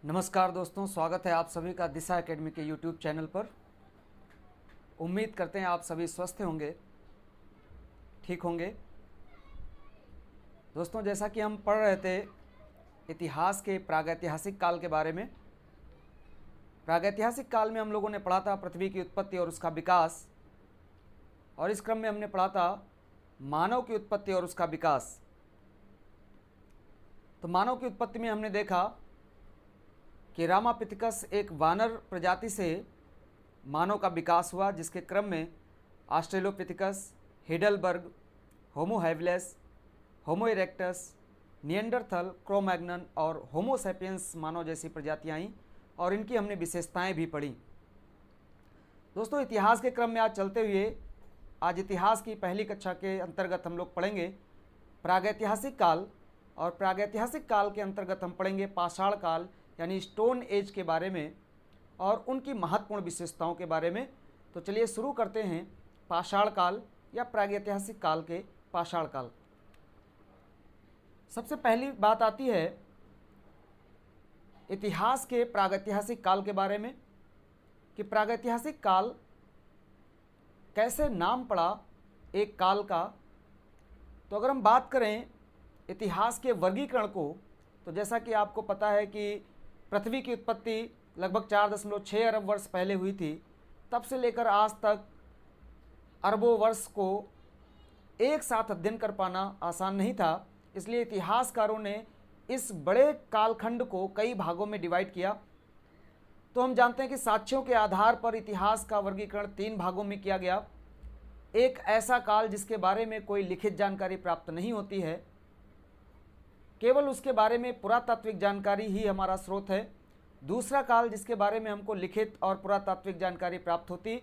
नमस्कार दोस्तों, स्वागत है आप सभी का दिशा एकेडमी के यूट्यूब चैनल पर। उम्मीद करते हैं आप सभी स्वस्थ होंगे, ठीक होंगे। दोस्तों, जैसा कि हम पढ़ रहे थे इतिहास के प्रागैतिहासिक काल के बारे में। प्रागैतिहासिक काल में हम लोगों ने पढ़ा था पृथ्वी की उत्पत्ति और उसका विकास, और इस क्रम में हमने पढ़ा था मानव की उत्पत्ति और उसका विकास। तो मानव की उत्पत्ति में हमने देखा कि रामापिथिकस एक वानर प्रजाति से मानव का विकास हुआ, जिसके क्रम में ऑस्ट्रेलोपिथिकस, हिडलबर्ग, होमो हैबिलिस, होमो इरेक्टस, निएंडरथल, क्रो-मैग्नन और होमो सैपियंस मानव जैसी प्रजातियां आईं और इनकी हमने विशेषताएं भी पढ़ी। दोस्तों, इतिहास के क्रम में आज चलते हुए आज इतिहास की पहली कक्षा के अंतर्गत हम लोग पढ़ेंगे प्रागैतिहासिक काल, और प्रागैतिहासिक काल के अंतर्गत हम पढ़ेंगे पाषाण काल यानी स्टोन एज के बारे में और उनकी महत्वपूर्ण विशेषताओं के बारे में। तो चलिए शुरू करते हैं पाषाण काल या प्रागैतिहासिक काल के पाषाण काल। सबसे पहली बात आती है इतिहास के प्रागैतिहासिक काल के बारे में कि प्रागैतिहासिक काल कैसे नाम पड़ा एक काल का। तो अगर हम बात करें इतिहास के वर्गीकरण को, तो जैसा कि आपको पता है कि पृथ्वी की उत्पत्ति लगभग 4.6 अरब वर्ष पहले हुई थी। तब से लेकर आज तक अरबों वर्ष को एक साथ अध्ययन कर पाना आसान नहीं था, इसलिए इतिहासकारों ने इस बड़े कालखंड को कई भागों में डिवाइड किया। तो हम जानते हैं कि साक्ष्यों के आधार पर इतिहास का वर्गीकरण 3 भागों में किया गया। एक ऐसा काल जिसके बारे में कोई लिखित जानकारी प्राप्त नहीं होती है, केवल उसके बारे में पुरातात्विक जानकारी ही हमारा स्रोत है। दूसरा काल जिसके बारे में हमको लिखित और पुरातात्विक जानकारी प्राप्त होती,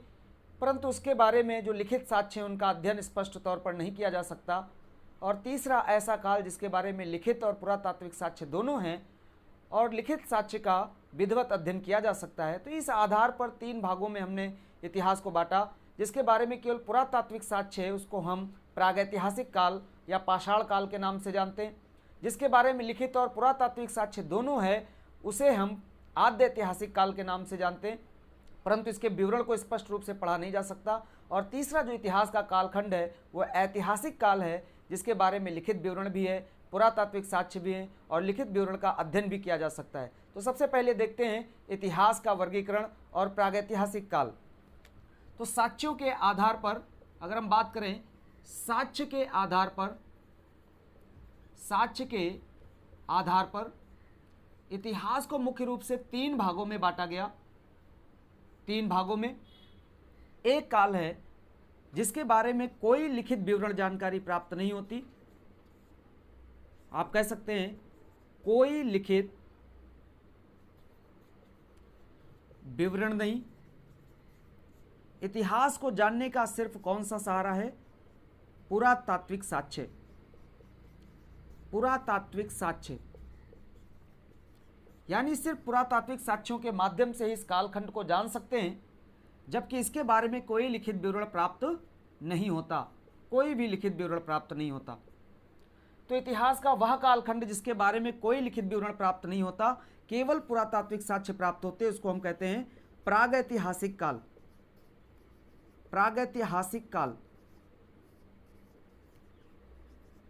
परंतु उसके बारे में जो लिखित साक्ष्य हैं उनका अध्ययन स्पष्ट तौर पर नहीं किया जा सकता। और तीसरा ऐसा काल जिसके बारे में लिखित और पुरातात्विक साक्ष्य दोनों हैं और लिखित साक्ष्य का विधिवत अध्ययन किया जा सकता है। तो इस आधार पर 3 भागों में हमने इतिहास को बांटा। जिसके बारे में केवल पुरातात्विक साक्ष्य है उसको हम प्रागैतिहासिक काल या पाषाण काल के नाम से जानते हैं। जिसके बारे में लिखित और पुरातात्विक साक्ष्य दोनों है उसे हम आद्य ऐतिहासिक काल के नाम से जानते हैं, परंतु इसके विवरण को स्पष्ट रूप से पढ़ा नहीं जा सकता। और तीसरा जो इतिहास का कालखंड है वो ऐतिहासिक काल है, जिसके बारे में लिखित विवरण भी है, पुरातात्विक साक्ष्य भी हैं और लिखित विवरण का अध्ययन भी किया जा सकता है। तो सबसे पहले देखते हैं इतिहास का वर्गीकरण और प्रागैतिहासिक काल। तो साक्ष्यों के आधार पर अगर हम बात करें, साक्ष्य के आधार पर इतिहास को मुख्य रूप से 3 भागों में बांटा गया। 3 भागों में एक काल है जिसके बारे में कोई लिखित विवरण जानकारी प्राप्त नहीं होती। आप कह सकते हैं कोई लिखित विवरण नहीं। इतिहास को जानने का सिर्फ कौन सा सहारा है? पुरातात्विक साक्ष्य। पुरातात्विक साक्ष्य यानी सिर्फ पुरातात्विक साक्ष्यों के माध्यम से ही इस कालखंड को जान सकते हैं, जबकि इसके बारे में कोई लिखित विवरण प्राप्त नहीं होता, कोई भी लिखित विवरण प्राप्त नहीं होता। तो इतिहास का वह कालखंड जिसके बारे में कोई लिखित विवरण प्राप्त नहीं होता, केवल पुरातात्विक साक्ष्य प्राप्त होते हैं, उसको हम कहते हैं प्रागैतिहासिक काल। प्रागैतिहासिक काल।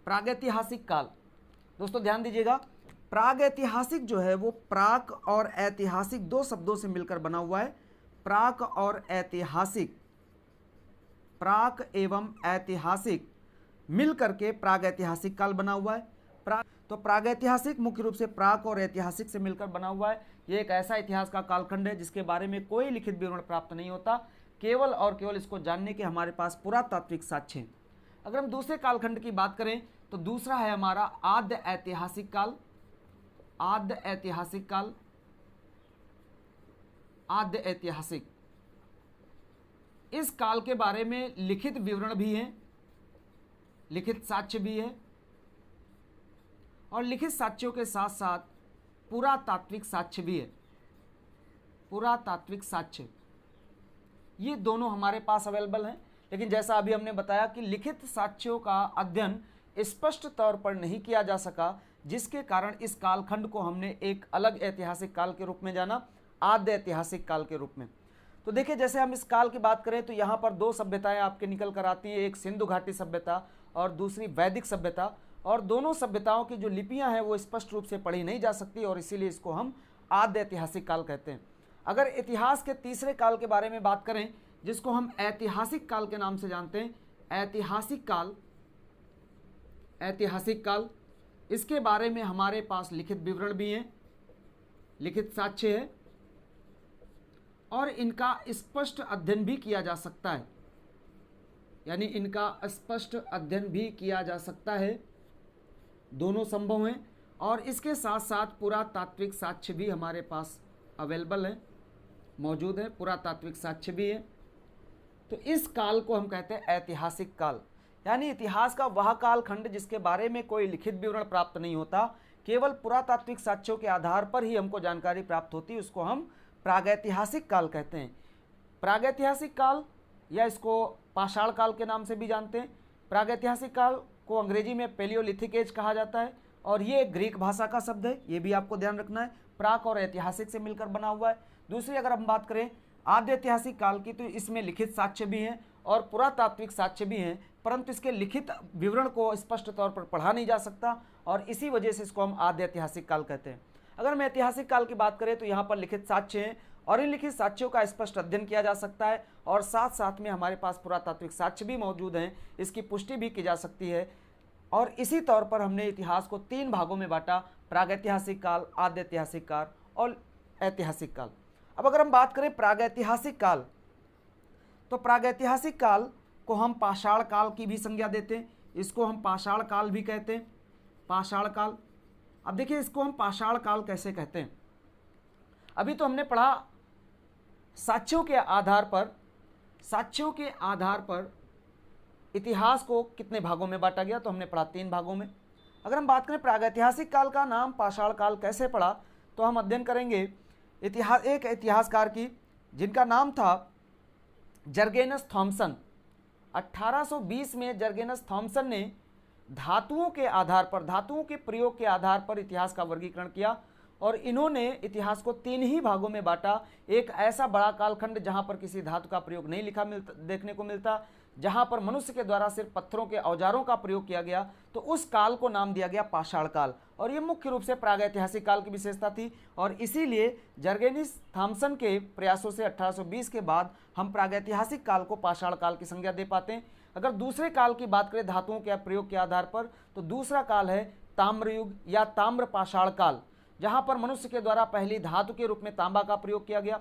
प्रागैतिहासिक काल दोस्तों ध्यान दीजिएगा, प्रागैतिहासिक जो है वो प्राक और ऐतिहासिक 2 शब्दों से मिलकर बना हुआ है। प्राक और ऐतिहासिक, प्राक एवं ऐतिहासिक मिलकर के प्रागैतिहासिक काल बना हुआ है। तो प्रागैतिहासिक मुख्य रूप से प्राक और ऐतिहासिक से मिलकर बना हुआ है। ये एक ऐसा इतिहास का कालखंड है जिसके बारे में कोई लिखित विवरण प्राप्त नहीं होता, केवल और केवल इसको जानने के हमारे पास पुरातात्विक साक्ष्य हैं। अगर हम दूसरे कालखंड की बात करें तो दूसरा है हमारा आद्य ऐतिहासिक काल। आद्य ऐतिहासिक काल। आद्य ऐतिहासिक, इस काल के बारे में लिखित विवरण भी है, लिखित साक्ष्य भी है, और लिखित साक्ष्यों के साथ साथ पुरातात्विक साक्ष्य भी है। पुरातात्विक साक्ष्य ये दोनों हमारे पास अवेलेबल हैं, लेकिन जैसा अभी हमने बताया कि लिखित साक्ष्यों का अध्ययन स्पष्ट तौर पर नहीं किया जा सका, जिसके कारण इस कालखंड को हमने एक अलग ऐतिहासिक काल के रूप में जाना, आद्य ऐतिहासिक काल के रूप में। तो देखिए, जैसे हम इस काल की बात करें तो यहाँ पर दो सभ्यताएं आपके निकल कर आती हैं, एक सिंधु घाटी सभ्यता और दूसरी वैदिक सभ्यता। और दोनों सभ्यताओं की जो लिपियां हैं वो स्पष्ट रूप से पढ़ी नहीं जा सकती और इसीलिए इसको हम आद्य ऐतिहासिक काल कहते हैं। अगर इतिहास के तीसरे काल के बारे में बात करें, जिसको हम ऐतिहासिक काल के नाम से जानते हैं, ऐतिहासिक काल, ऐतिहासिक काल, इसके बारे में हमारे पास लिखित विवरण भी हैं, लिखित साक्ष्य है और इनका स्पष्ट अध्ययन भी किया जा सकता है, यानी इनका स्पष्ट अध्ययन भी किया जा सकता है, दोनों संभव हैं। और इसके साथ साथ पुरातात्विक साक्ष्य भी हमारे पास अवेलेबल है, मौजूद है, पुरातात्विक साक्ष्य भी है। तो इस काल को हम कहते हैं ऐतिहासिक काल, यानी इतिहास का वह कालखंड जिसके बारे में कोई लिखित विवरण प्राप्त नहीं होता, केवल पुरातात्विक साक्ष्यों के आधार पर ही हमको जानकारी प्राप्त होती है, उसको हम प्रागैतिहासिक काल कहते हैं। प्रागैतिहासिक काल या इसको पाषाण काल के नाम से भी जानते हैं। प्रागैतिहासिक काल को अंग्रेजी में पेलियोलिथिक एज कहा जाता है और ये ग्रीक भाषा का शब्द है, ये भी आपको ध्यान रखना है, प्राक और ऐतिहासिक से मिलकर बना हुआ है। दूसरी अगर हम बात करें आद्य ऐतिहासिक काल की, तो इसमें लिखित साक्ष्य भी हैं और पुरातात्विक साक्ष्य भी हैं, परंतु इसके लिखित विवरण को स्पष्ट तौर पर पढ़ा नहीं जा सकता और इसी वजह से इसको हम आद्य ऐतिहासिक काल कहते हैं। अगर हम ऐतिहासिक काल की बात करें तो यहाँ पर लिखित साक्ष्य हैं और इन लिखित साक्ष्यों का स्पष्ट अध्ययन किया जा सकता है और साथ साथ में हमारे पास पुरातात्विक साक्ष्य भी मौजूद हैं, इसकी पुष्टि भी की जा सकती है। और इसी तौर पर हमने इतिहास को 3 भागों में बांटा, प्रागैतिहासिक काल, आद्य ऐतिहासिक काल और ऐतिहासिक काल। अब अगर हम बात करें प्रागैतिहासिक काल, तो प्रागैतिहासिक काल को हम पाषाण काल की भी संज्ञा देते हैं, इसको हम पाषाण काल भी कहते हैं, पाषाण काल। अब देखिए, इसको हम पाषाण काल कैसे कहते हैं। अभी तो हमने पढ़ा साक्ष्यों के आधार पर इतिहास को कितने भागों में बांटा गया, तो हमने पढ़ा 3 भागों में। अगर हम बात करें प्रागैतिहासिक काल का नाम पाषाण काल कैसे पड़ा, तो हम अध्ययन करेंगे एक इतिहासकार की जिनका नाम था जर्गेनस थॉमसन। 1820 में जर्गेनस थॉमसन ने धातुओं के आधार पर, धातुओं के प्रयोग के आधार पर इतिहास का वर्गीकरण किया और इन्होंने इतिहास को 3 ही भागों में बांटा। एक ऐसा बड़ा कालखंड जहां पर किसी धातु का प्रयोग नहीं देखने को मिलता, जहां पर मनुष्य के द्वारा सिर्फ पत्थरों के औजारों का प्रयोग किया गया, तो उस काल को नाम दिया गया पाषाण काल और ये मुख्य रूप से प्रागैतिहासिक काल की विशेषता थी। और इसीलिए जर्गेनस थॉमसन के प्रयासों से 1820 के बाद हम प्रागैतिहासिक काल को पाषाण काल की संज्ञा दे पाते हैं। अगर दूसरे काल की बात करें धातुओं के प्रयोग के आधार पर, तो दूसरा काल है ताम्रयुग या ताम्र पाषाण काल, जहां पर मनुष्य के द्वारा पहली धातु के रूप में तांबा का प्रयोग किया गया,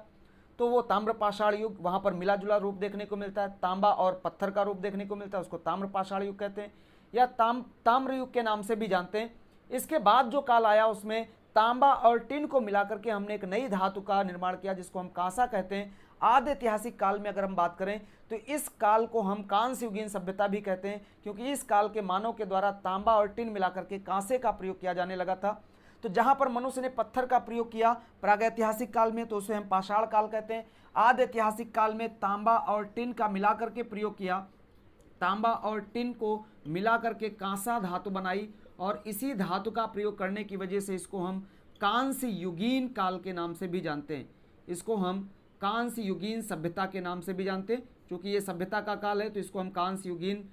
तो वो ताम्र पाषाण युग, वहां पर मिला जुला रूप देखने को मिलता है, तांबा और पत्थर का रूप देखने को मिलता है, उसको ताम्र पाषाण युग कहते हैं या ताम्र युग के नाम से भी जानते हैं। इसके बाद जो काल आया उसमें तांबा और टिन को मिलाकर के हमने एक नई धातु का निर्माण किया जिसको हम कांसा कहते हैं। आद्य ऐतिहासिक काल में अगर हम बात करें तो इस काल को हम कांस्य युगीन सभ्यता भी कहते हैं, क्योंकि इस काल के मानव के द्वारा तांबा और टिन मिलाकर के कांसे का प्रयोग किया जाने लगा था। तो जहां पर मनुष्य ने पत्थर का प्रयोग किया प्रागैतिहासिक काल में, तो उसे हम पाषाण काल कहते हैं। आद्य ऐतिहासिक काल में तांबा और टिन का मिलाकर के प्रयोग किया, तांबा और टिन को मिलाकर के कांसा धातु बनाई और इसी धातु का प्रयोग करने की वजह से इसको हम कांस्य युगीन काल के नाम से भी जानते हैं। इसको हम कांस्य युगीन सभ्यता के नाम से भी जानते हैं, क्योंकि ये सभ्यता का काल है तो इसको हम कांस्य युगीन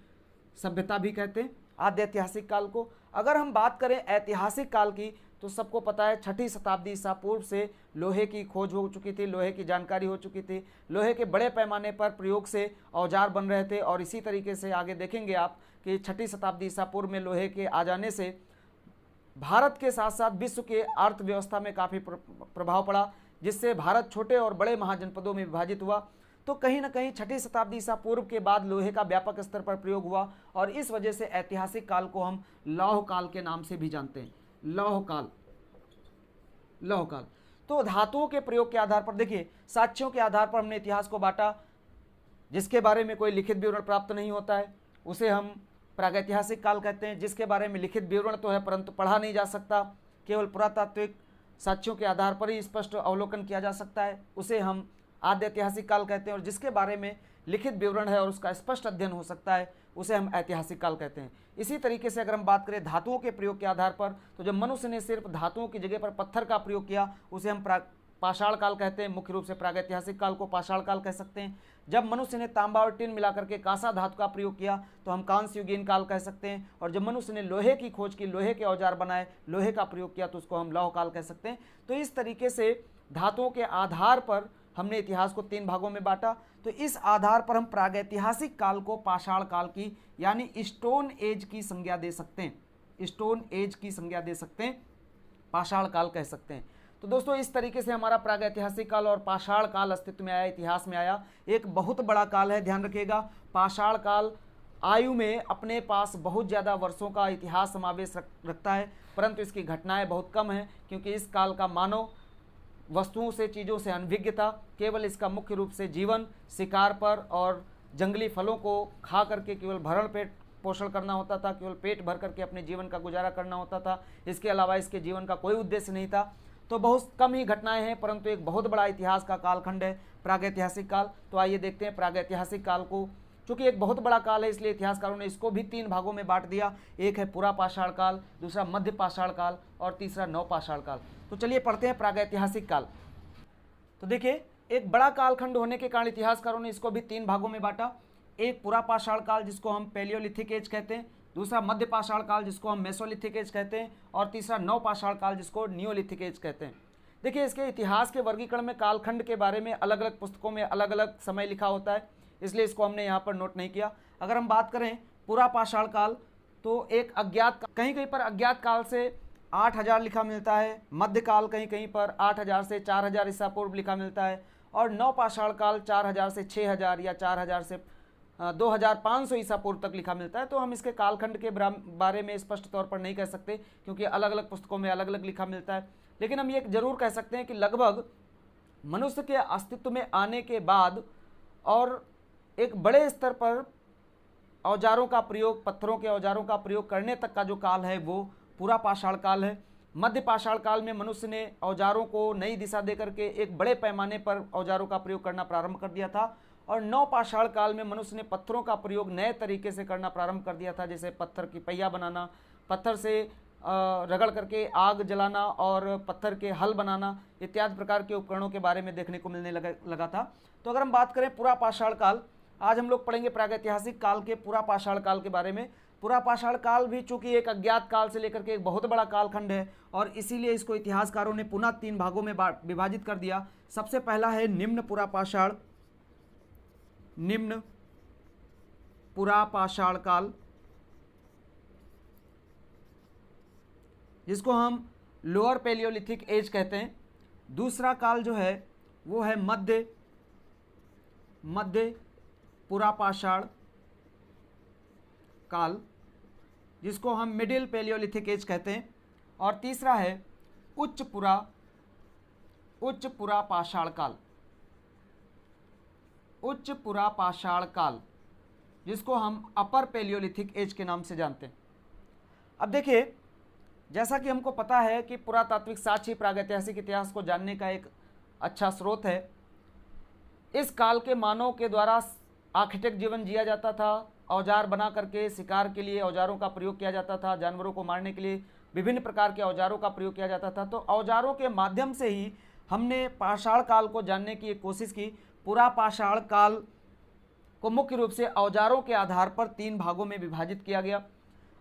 सभ्यता भी कहते हैं आद्य ऐतिहासिक काल को। अगर हम बात करें ऐतिहासिक काल की, तो सबको पता है 6ठी शताब्दी ईसा पूर्व से लोहे की खोज हो चुकी थी, लोहे की जानकारी हो चुकी थी, लोहे के बड़े पैमाने पर प्रयोग से औजार बन रहे थे और इसी तरीके से आगे देखेंगे आप कि 6ठी शताब्दी ईसा पूर्व में लोहे के आ जाने से भारत के साथ साथ विश्व के अर्थव्यवस्था में काफ़ी प्रभाव पड़ा, जिससे भारत छोटे और बड़े महाजनपदों में विभाजित हुआ। तो कहीं ना कहीं 6ठी शताब्दी ईसा पूर्व के बाद लोहे का व्यापक स्तर पर प्रयोग हुआ और इस वजह से ऐतिहासिक काल को हम लौह काल के नाम से भी जानते हैं, लौह काल। तो धातुओं के प्रयोग के आधार पर देखिए, साक्ष्यों के आधार पर हमने इतिहास को बांटा, जिसके बारे में कोई लिखित विवरण प्राप्त नहीं होता है उसे हम प्रागैतिहासिक काल कहते हैं। जिसके बारे में लिखित विवरण तो है परंतु पढ़ा नहीं जा सकता, केवल पुरातात्विक साक्ष्यों के आधार पर ही स्पष्ट अवलोकन किया जा सकता है, उसे हम आद्य ऐतिहासिक काल कहते हैं, और जिसके बारे में लिखित विवरण है और उसका स्पष्ट अध्ययन हो सकता है उसे हम ऐतिहासिक काल कहते हैं। इसी तरीके से अगर हम बात करें धातुओं के प्रयोग के आधार पर, तो जब मनुष्य ने सिर्फ धातुओं की जगह पर पत्थर का प्रयोग किया उसे हम पाषाण काल कहते हैं। मुख्य रूप से प्रागैतिहासिक काल को पाषाण काल कह सकते हैं। जब मनुष्य ने तांबा और टिन मिलाकर के कांसा धातु का प्रयोग किया तो हम कांस्ययुगीन काल कह सकते हैं। और जब मनुष्य ने लोहे की खोज की, लोहे के औजार बनाए, लोहे का प्रयोग किया तो उसको हम लौह काल कह सकते हैं। तो इस तरीके से धातुओं के आधार पर हमने इतिहास को 3 भागों में बांटा। तो इस आधार पर हम प्रागैतिहासिक काल को पाषाण काल की यानी स्टोन एज की संज्ञा दे सकते हैं, स्टोन एज की संज्ञा दे सकते हैं, पाषाण काल कह सकते हैं। तो दोस्तों इस तरीके से हमारा प्रागैतिहासिक काल और पाषाण काल अस्तित्व में आया, इतिहास में आया। एक बहुत बड़ा काल है, ध्यान रखिएगा। पाषाण काल आयु में अपने पास बहुत ज़्यादा वर्षों का इतिहास समावेश रखता है, परंतु इसकी घटनाएं बहुत कम हैं, क्योंकि इस काल का मानव वस्तुओं से, चीज़ों से अनभिज्ञ था। केवल इसका मुख्य रूप से जीवन शिकार पर और जंगली फलों को खा करके केवल भरण पेट पोषण करना होता था, केवल पेट भर करके अपने जीवन का गुजारा करना होता था। इसके अलावा इसके जीवन का कोई उद्देश्य नहीं था। तो बहुत कम ही घटनाएं हैं, परंतु एक बहुत बड़ा इतिहास का कालखंड है प्रागैतिहासिक काल। तो आइए देखते हैं प्रागैतिहासिक काल को। चूँकि एक बहुत बड़ा काल है इसलिए इतिहासकारों ने इसको भी 3 भागों में बांट दिया। एक है पुरा पाषाण काल, दूसरा मध्य पाषाण काल और तीसरा नव पाषाण काल। तो चलिए पढ़ते हैं प्रागैतिहासिक काल। तो देखिए, एक बड़ा कालखंड होने के कारण इतिहासकारों ने इसको भी 3 भागों में बांटा। एक पुरा पाषाण काल जिसको हम पैलियोलिथिक एज कहते हैं, दूसरा मध्य पाषाण काल जिसको हम मेसोलिथिक एज कहते हैं, और तीसरा नव पाषाण काल जिसको नियोलिथिक एज कहते हैं। देखिए, इसके इतिहास के वर्गीकरण में कालखंड के बारे में अलग अलग पुस्तकों में अलग अलग समय लिखा होता है, इसलिए इसको हमने यहाँ पर नोट नहीं किया। अगर हम बात करें पुरा पाषाण काल, तो एक अज्ञात, कहीं कहीं पर अज्ञात काल से 8000 लिखा मिलता है, मध्यकाल कहीं कहीं पर 8000 से 4000 ईसा पूर्व लिखा मिलता है, और नव पाषाण काल 4000 से 6000 या 4000 से 2500 ईसा पूर्व तक लिखा मिलता है। तो हम इसके कालखंड के बारे में स्पष्ट तौर पर नहीं कह सकते, क्योंकि अलग अलग पुस्तकों में अलग अलग लिखा मिलता है। लेकिन हम ये जरूर कह सकते हैं कि लगभग मनुष्य के अस्तित्व में आने के बाद और एक बड़े स्तर पर औजारों का प्रयोग, पत्थरों के औजारों का प्रयोग करने तक का जो काल है वो पूरा पाषाण काल है। मध्य पाषाण काल में मनुष्य ने औजारों को नई दिशा देकर के एक बड़े पैमाने पर औजारों का प्रयोग करना प्रारंभ कर दिया था। और नव पाषाण काल में मनुष्य ने पत्थरों का प्रयोग नए तरीके से करना प्रारंभ कर दिया था, जैसे पत्थर की पहिया बनाना, पत्थर से रगड़ करके आग जलाना और पत्थर के हल बनाना इत्यादि प्रकार के उपकरणों के बारे में देखने को मिलने लगा था। तो अगर हम बात करें पुरा पाषाण काल, आज हम लोग पढ़ेंगे प्रागैतिहासिक काल के पुरा पाषाण काल के बारे में। पुरा पाषाण काल भी चूंकि एक अज्ञात काल से लेकर के एक बहुत बड़ा कालखंड है, और इसीलिए इसको इतिहासकारों ने पुनः 3 भागों में विभाजित कर दिया। सबसे पहला है निम्न पुरा पाषाण, निम्न पुरा पाषाण काल, जिसको हम लोअर पैलियोलिथिक एज कहते हैं। दूसरा काल जो है वो है मध्य पुरा पाषाण काल, जिसको हम मिडिल पैलियोलिथिक एज कहते हैं। और तीसरा है उच्च पुरा पाषाण काल, उच्च पुरा पाषाण काल, जिसको हम अपर पैलियोलिथिक एज के नाम से जानते हैं। अब देखिए, जैसा कि हमको पता है कि पुरातात्विक साक्ष्य प्रागैतिहासिक इतिहास को जानने का एक अच्छा स्रोत है। इस काल के मानव के द्वारा आर्किटेक्ट जीवन जिया जाता था, औजार बना करके शिकार के लिए औजारों का प्रयोग किया जाता था, जानवरों को मारने के लिए विभिन्न प्रकार के औजारों का प्रयोग किया जाता था। तो औजारों के माध्यम से ही हमने पाषाण काल को जानने की एक कोशिश की। पुरा पाषाण काल को मुख्य रूप से औजारों के आधार पर 3 भागों में विभाजित किया गया।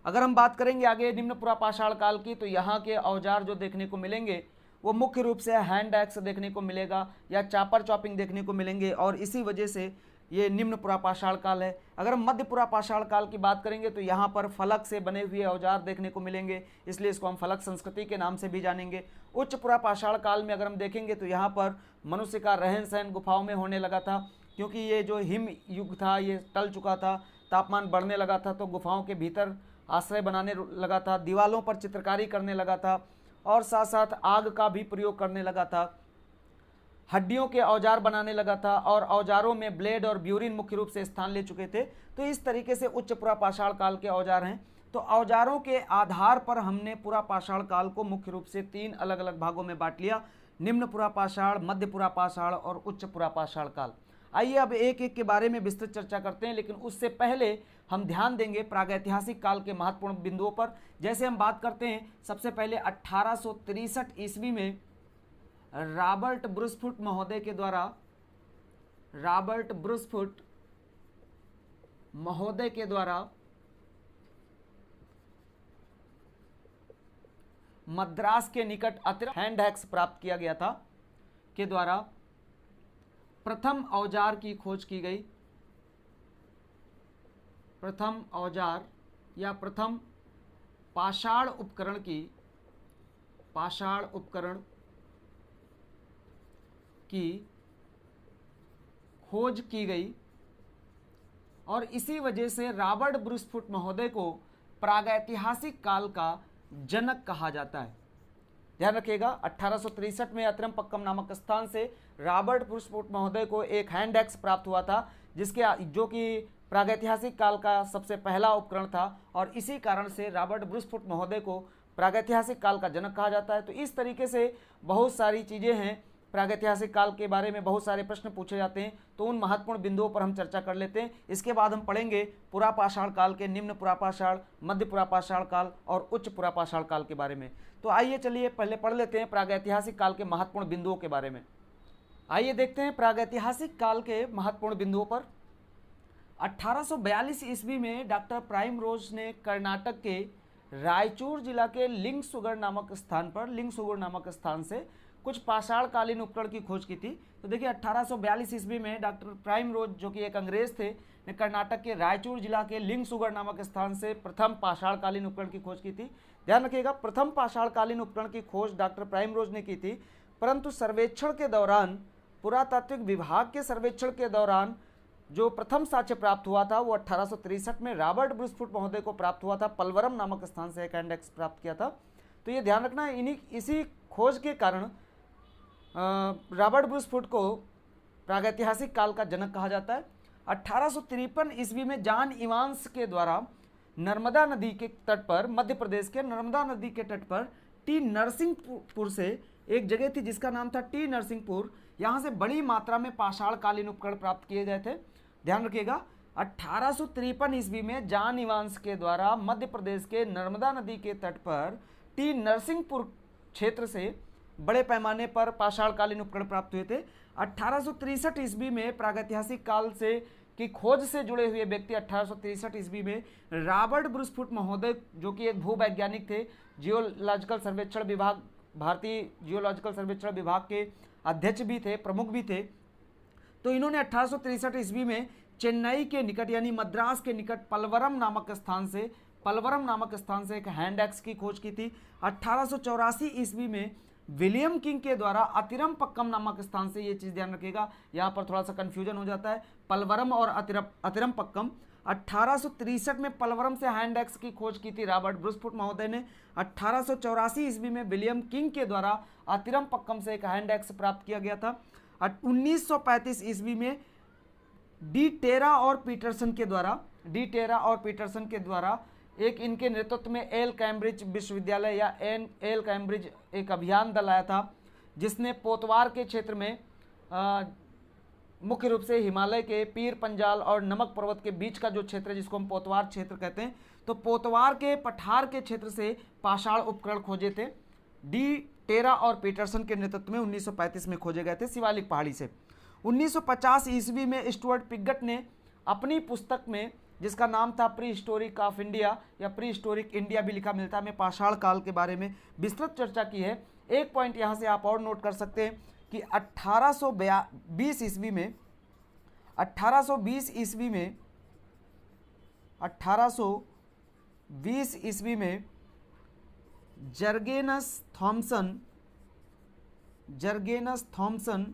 अगर हम बात करेंगे आगे निम्न पुरा पाषाण काल की, तो यहाँ के औजार जो देखने को मिलेंगे वो मुख्य रूप से हैंड एक्स देखने को मिलेगा या चापर चॉपिंग देखने को मिलेंगे, और इसी वजह से ये निम्न पुरा पाषाण काल है। अगर हम मध्य पुरा पाषाण काल की बात करेंगे तो यहाँ पर फलक से बने हुए औजार देखने को मिलेंगे, इसलिए इसको हम फलक संस्कृति के नाम से भी जानेंगे। उच्च पुरा पाषाण काल में अगर हम देखेंगे तो यहाँ पर मनुष्य का रहन सहन गुफाओं में होने लगा था, क्योंकि ये जो हिम युग था ये टल चुका था, तापमान बढ़ने लगा था, तो गुफाओं के भीतर आश्रय बनाने लगा था, दीवालों पर चित्रकारी करने लगा था, और साथ साथ आग का भी प्रयोग करने लगा था, हड्डियों के औजार बनाने लगा था, और औजारों में ब्लेड और ब्यूरिन मुख्य रूप से स्थान ले चुके थे। तो इस तरीके से उच्च पुरा पाषाण काल के औजार हैं। तो औजारों के आधार पर हमने पुरा पाषाण काल को मुख्य रूप से 3 अलग अलग भागों में बांट लिया। निम्न पुरापाषाण, मध्य पुरापाषाण और उच्च पुरापाषाण काल। आइए अब एक एक के बारे में विस्तृत चर्चा करते हैं, लेकिन उससे पहले हम ध्यान देंगे प्रागैतिहासिक काल के महत्वपूर्ण बिंदुओं पर। जैसे हम बात करते हैं सबसे पहले 1863 ईस्वी में रॉबर्ट ब्रूसफुट महोदय के द्वारा, रॉबर्ट ब्रूसफुट महोदय के द्वारा मद्रास के निकट अतिरिक्त हैंड एक्स प्राप्त किया गया था, के द्वारा प्रथम औजार की खोज की गई। प्रथम औजार या प्रथम पाषाण उपकरण की, पाषाण उपकरण की खोज की गई और इसी वजह से रॉबर्ट ब्रूसफुट महोदय को प्रागैतिहासिक काल का जनक कहा जाता है। ध्यान रखिएगा 1863 में अतिरम्पक्कम नामक स्थान से रॉबर्ट ब्रूसफुट महोदय को एक हैंड एक्स प्राप्त हुआ था, जो कि प्रागैतिहासिक काल का सबसे पहला उपकरण था और इसी कारण से रॉबर्ट ब्रूसफुट महोदय को प्रागैतिहासिक काल का जनक कहा जाता है। तो इस तरीके से बहुत सारी चीज़ें हैं, प्रागैतिहासिक काल के बारे में बहुत सारे प्रश्न पूछे जाते हैं, तो उन महत्वपूर्ण बिंदुओं पर हम चर्चा कर लेते हैं। इसके बाद हम पढ़ेंगे पुरापाषाण काल के निम्न पुरापाषाण, मध्य पुरापाषाण काल और उच्च पुरापाषाण काल के बारे में। तो आइए चलिए पहले पढ़ लेते हैं प्रागैतिहासिक काल के महत्वपूर्ण बिंदुओं के बारे में। आइए देखते हैं प्रागैतिहासिक काल के महत्वपूर्ण बिंदुओं पर। 1842 ईस्वी में डॉक्टर प्राइमरोज ने कर्नाटक के रायचूर जिला के लिंगसुगुर नामक स्थान पर, लिंगसुगुर नामक स्थान से कुछ पाषाणकालीन उपकरण की खोज की थी। तो देखिए 1842 ईस्वी में डॉक्टर प्राइमरोज, जो कि एक अंग्रेज थे, ने कर्नाटक के रायचूर जिला के लिंगसुगुर नामक स्थान से प्रथम पाषाणकालीन उपकरण की खोज की थी। ध्यान रखिएगा प्रथम पाषाणकालीन उपकरण की खोज डॉक्टर प्राइमरोज ने की थी, परंतु सर्वेक्षण के दौरान, पुरातात्विक विभाग के सर्वेक्षण के दौरान जो प्रथम साक्ष्य प्राप्त हुआ था वो 1863 में रॉबर्ट ब्रूसफुट महोदय को प्राप्त हुआ था। पलवरम नामक स्थान से एक हैंड एक्स प्राप्त किया था। तो ये ध्यान रखना, इसी खोज के कारण रॉबर्ट ब्रूसफुट को प्रागैतिहासिक काल का जनक कहा जाता है। 1853 ईस्वी में जॉन इवांस के द्वारा नर्मदा नदी के तट पर, मध्य प्रदेश के नर्मदा नदी के तट पर टी नरसिंहपुर से एक जगह थी जिसका नाम था टी नरसिंहपुर, यहाँ से बड़ी मात्रा में पाषाणकालीन उपकरण प्राप्त किए गए थे। ध्यान रखिएगा 1853 ईस्वी में जॉन इवांस के द्वारा मध्य प्रदेश के नर्मदा नदी के तट पर टी नरसिंहपुर क्षेत्र से बड़े पैमाने पर पाषाणकालीन उपकरण प्राप्त हुए थे। 1863 ईस्वी में प्रागैतिहासिक काल से की खोज से जुड़े हुए व्यक्ति 1863 ईस्वी में रॉबर्ट ब्रूसफुट महोदय, जो कि एक भूवैज्ञानिक थे, जियोलॉजिकल सर्वेक्षण विभाग, भारतीय जियोलॉजिकल सर्वेक्षण विभाग के अध्यक्ष भी थे, प्रमुख भी थे। तो इन्होंने 1863 ईस्वी में चेन्नई के निकट यानी मद्रास के निकट पलवरम नामक स्थान से एक हैंड एक्स की खोज की थी। 1884 ईस्वी में विलियम किंग के द्वारा अतिरम्पक्कम नामक स्थान से, ये चीज़ ध्यान रखिएगा, यहाँ पर थोड़ा सा कन्फ्यूजन हो जाता है, पलवरम और अतिरम्पक्कम। 1863 में पलवरम से हैंड एक्स की खोज की थी रॉबर्ट ब्रूसफुट महोदय ने। 1884 ईस्वी में विलियम किंग के द्वारा अतिरम्पक्कम से एक हैंड एक्स प्राप्त किया गया था। 1935 ईस्वी में डी टेरा और पीटरसन के द्वारा एक इनके नेतृत्व में एल कैम्ब्रिज विश्वविद्यालय या एल कैम्ब्रिज एक अभियान दल आया था, जिसने पोतवार के क्षेत्र में मुख्य रूप से हिमालय के पीर पंजाल और नमक पर्वत के बीच का जो क्षेत्र है जिसको हम पोतवार क्षेत्र कहते हैं, तो पोतवार के पठार के क्षेत्र से पाषाण उपकरण खोजे थे। डी टेरा और पीटरसन के नेतृत्व में 1935 में खोजे गए थे शिवालिक पहाड़ी से। 1950 ईस्वी में स्टुअर्ट पिगट ने अपनी पुस्तक में, जिसका नाम था प्री हिस्टोरिक ऑफ इंडिया या प्री हिस्टोरिक इंडिया भी लिखा मिलता है, में पाषाण काल के बारे में विस्तृत चर्चा की है। एक पॉइंट यहाँ से आप और नोट कर सकते हैं कि 1820 ईस्वी में जर्गेनस थॉमसन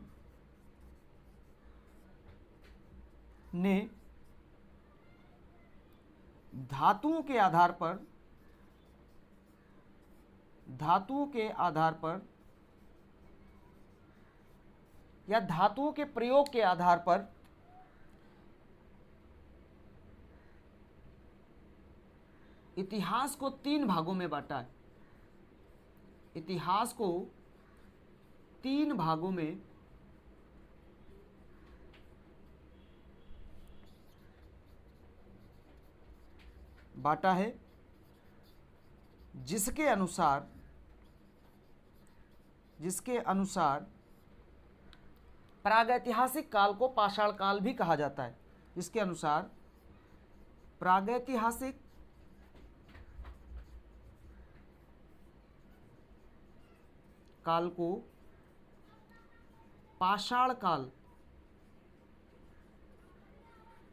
ने धातुओं के आधार पर या धातुओं के प्रयोग के आधार पर इतिहास को 3 भागों में बांटा है। इतिहास को 3 भागों में बांटा है, जिसके अनुसार प्रागैतिहासिक काल को पाषाण काल भी कहा जाता है। इसके अनुसार प्रागैतिहासिक काल को पाषाण काल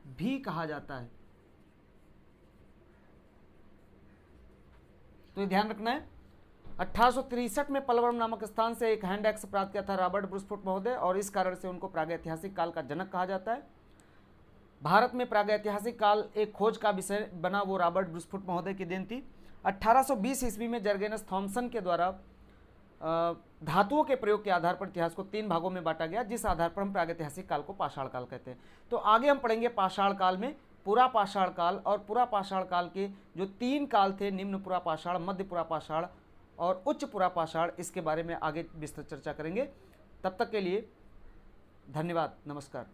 भी कहा जाता है। तो ये ध्यान रखना है। 1863 में पलवरम नामक स्थान से एक हैंड एक्स प्राप्त किया था रॉबर्ट ब्रूसफुट महोदय, और इस कारण से उनको प्रागैतिहासिक काल का जनक कहा जाता है। भारत में प्रागैतिहासिक काल एक खोज का विषय बना, वो रॉबर्ट ब्रूसफुट महोदय की देन थी। 1820 ईस्वी में जर्गेनस थॉमसन के द्वारा धातुओं के प्रयोग के आधार पर इतिहास को 3 भागों में बांटा गया, जिस आधार पर हम प्रागैतिहासिक काल को पाषाण काल कहते हैं। तो आगे हम पढ़ेंगे पाषाण काल में पुरा पाषाण काल, और पुरा पाषाण काल के जो 3 काल थे, निम्न पुरा पाषाण, मध्य पुरा पाषाण और उच्च पुरा पाषाण, इसके बारे में आगे विस्तृत चर्चा करेंगे। तब तक के लिए धन्यवाद, नमस्कार।